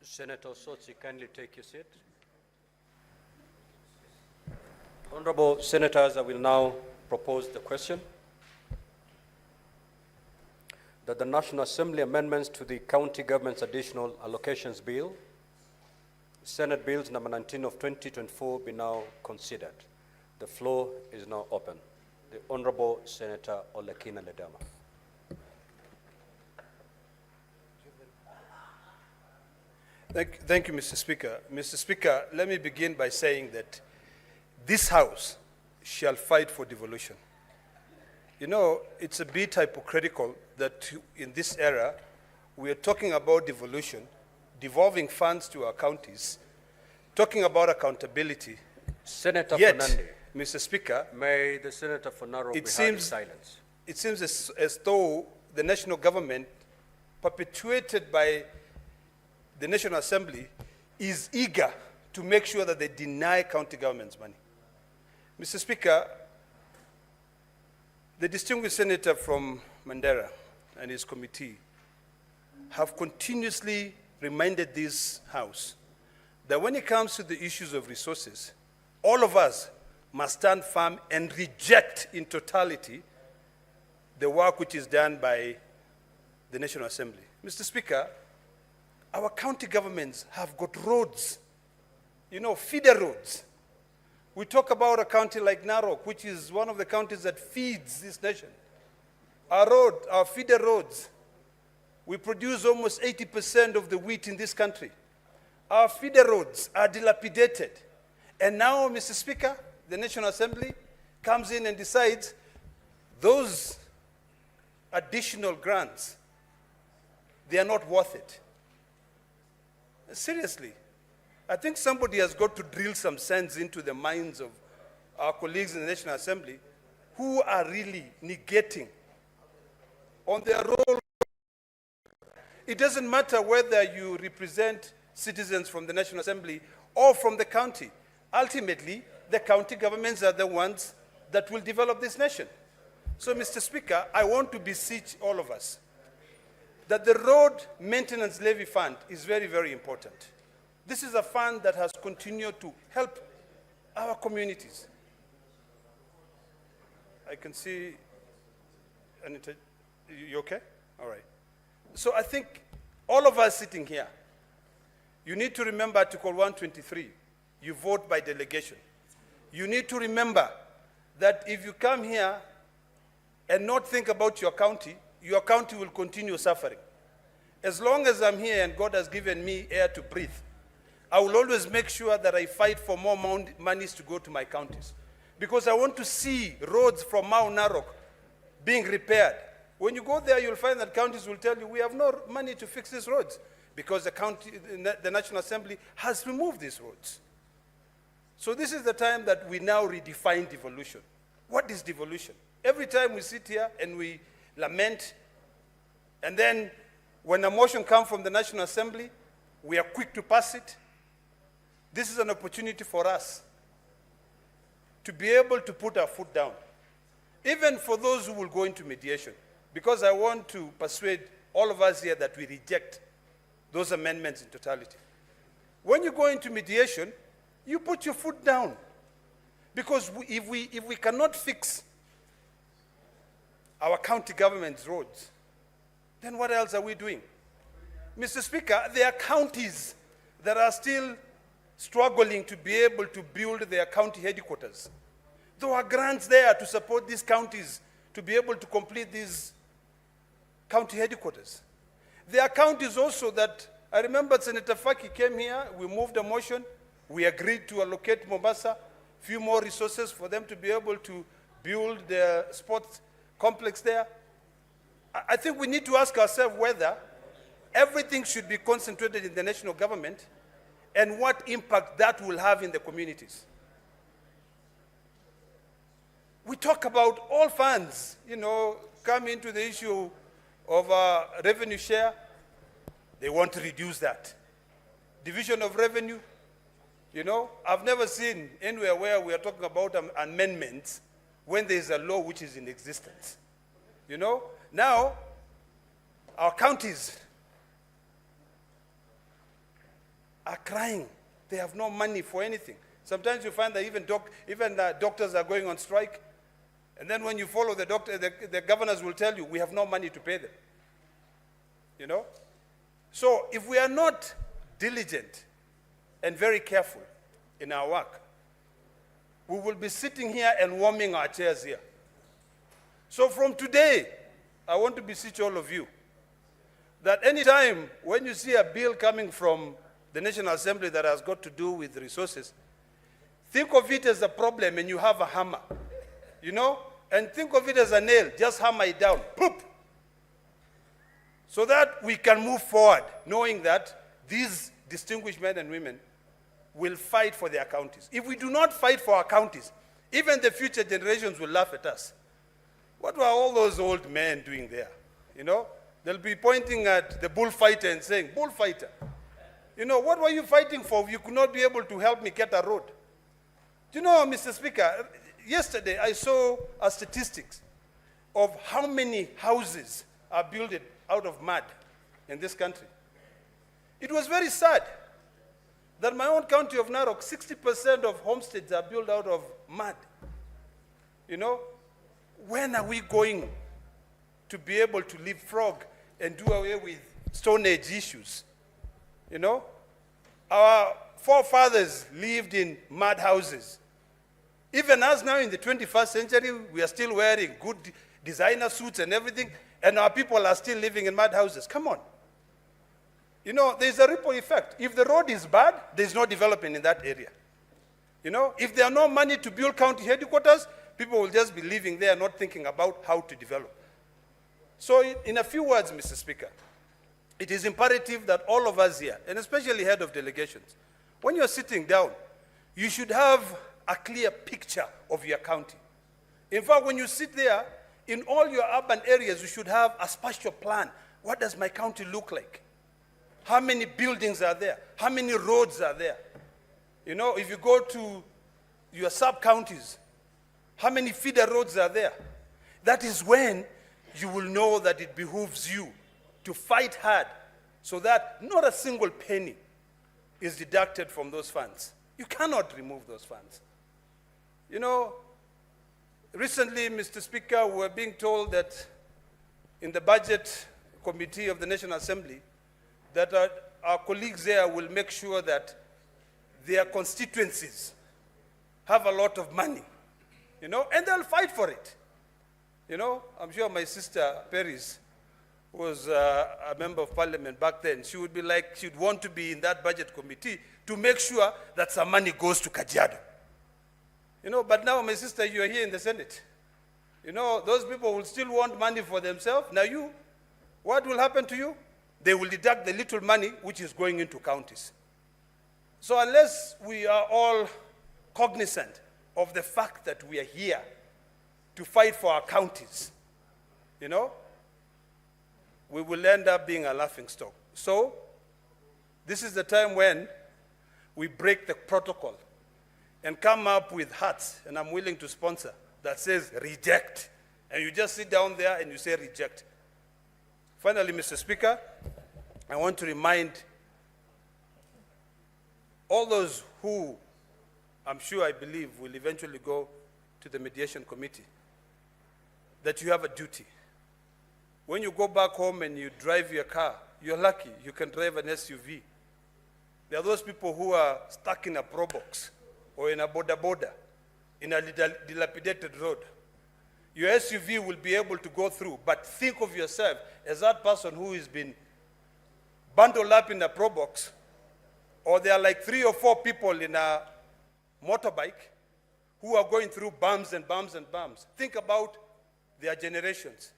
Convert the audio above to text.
Senator Sotsi, kindly take your seat. Honorable Senators, I will now propose the question that the National Assembly amendments to the County Government's Additional Allocations Bill, Senate Bills number 19 of 2024, be now considered. The floor is now open. The Honorable Senator Ole Kina Ledama. Thank you, Mr. Speaker. Mr. Speaker, let me begin by saying that this House shall fight for devolution. You know, it's a bit hypocritical that in this era, we are talking about devolution, devolving funds to our counties, talking about accountability. Senator Yet, Fernande, Mr. Speaker, may the Senator Fonaro be heard in silence. It seems as though the national government, perpetuated by the National Assembly, is eager to make sure that they deny county governments money. Mr. Speaker, the distinguished senator from Mandera and his committee have continuously reminded this House that when it comes to the issues of resources, all of us must stand firm and reject in totality the work which is done by the National Assembly. Mr. Speaker, our county governments have got roads, you know, feeder roads. We talk about a county like Narok, which is one of the counties that feeds this nation. Our feeder roads, we produce almost 80% of the wheat in this country. Our feeder roads are dilapidated. And now, Mr. Speaker, the National Assembly comes in and decides those additional grants, they are not worth it. Seriously, I think somebody has got to drill some sense into the minds of our colleagues in the National Assembly who are really negating on their role. It doesn't matter whether you represent citizens from the National Assembly or from the county. Ultimately, the county governments are the ones that will develop this nation. So, Mr. Speaker, I want to beseech all of us that the road maintenance levy fund is very, very important. This is a fund that has continued to help our communities. I can see, Anita, you okay? All right. So I think all of us sitting here, you need to remember Article 123. You vote by delegation. You need to remember that if you come here and not think about your county will continue suffering. As long as I'm here and God has given me air to breathe, I will always make sure that I fight for more monies to go to my counties. Because I want to see roads from Mount Narok being repaired. When you go there, you'll find that counties will tell you, we have no money to fix these roads because the National Assembly has removed these roads. So this is the time that we now redefine devolution. What is devolution? Every time we sit here and we lament, and then when a motion comes from the National Assembly, we are quick to pass it. This is an opportunity for us to be able to put our foot down, even for those who will go into mediation, because I want to persuade all of us here that we reject those amendments in totality. When you go into mediation, you put your foot down, because if we cannot fix our county government's roads, then what else are we doing? Mr. Speaker, there are counties that are still struggling to be able to build their county headquarters. There are grants there to support these counties to be able to complete these county headquarters. There are counties also that, I remember Senator Faki came here, we moved a motion, we agreed to allocate Mombasa a few more resources for them to be able to build their sports complex there. I think we need to ask ourselves whether everything should be concentrated in the national government and what impact that will have in the communities. We talk about all funds, you know, come into the issue of revenue share. They want to reduce that. Division of revenue, you know, I've never seen anywhere where we are talking about amendments when there is a law which is in existence. You know, now our counties are crying. They have no money for anything. Sometimes you find that even doctors are going on strike. And then when you follow the doctor, the governors will tell you, we have no money to pay them. You know? So if we are not diligent and very careful in our work, we will be sitting here and warming our chairs here. So from today, I want to beseech all of you that any time when you see a bill coming from the National Assembly that has got to do with resources, think of it as a problem and you have a hammer, you know, and think of it as a nail, just hammer it down, poop, so that we can move forward, knowing that these distinguished men and women will fight for their counties. If we do not fight for our counties, even the future generations will laugh at us. What were all those old men doing there? You know, they'll be pointing at the bullfighter and saying, bullfighter, you know, what were you fighting for? You could not be able to help me get a road. Do you know, Mr. Speaker, yesterday I saw a statistics of how many houses are built out of mud in this country. It was very sad that my own county of Narok, 60% of homesteads are built out of mud. You know, when are we going to be able to leapfrog and do away with Stone Age issues? You know, our forefathers lived in mud houses. Even us now in the 21st century, we are still wearing good designer suits and everything, and our people are still living in mud houses. Come on. You know, there's a ripple effect. If the road is bad, there's no development in that area. You know, if there are no money to build county headquarters, people will just be living there not thinking about how to develop. So in a few words, Mr. Speaker, it is imperative that all of us here, and especially head of delegations, when you're sitting down, you should have a clear picture of your county. In fact, when you sit there, in all your urban areas, you should have a spatial plan. What does my county look like? How many buildings are there? How many roads are there? You know, if you go to your sub-counties, how many feeder roads are there? That is when you will know that it behooves you to fight hard so that not a single penny is deducted from those funds. You cannot remove those funds. You know, recently, Mr. Speaker, we were being told that in the budget committee of the National Assembly, that our colleagues there will make sure that their constituencies have a lot of money, you know, and they'll fight for it. You know, I'm sure my sister Paris was a member of parliament back then. She would be like, she'd want to be in that budget committee to make sure that some money goes to Kajiado. You know, but now, my sister, you are here in the Senate. You know, those people will still want money for themselves. Now you, what will happen to you? They will deduct the little money which is going into counties. So unless we are all cognizant of the fact that we are here to fight for our counties, you know, we will end up being a laughingstock. So this is the time when we break the protocol and come up with hats, and I'm willing to sponsor, that says reject. And you just sit down there and you say reject. Finally, Mr. Speaker, I want to remind all those who, I'm sure I believe, will eventually go to the mediation committee, that you have a duty. When you go back home and you drive your car, you're lucky, you can drive an SUV. There are those people who are stuck in a pro box or in a boda in a dilapidated road. Your SUV will be able to go through, but think of yourself as that person who has been bundled up in a pro box, or there are like 3 or 4 people in a motorbike who are going through bumps and bumps and bumps. Think about their generations.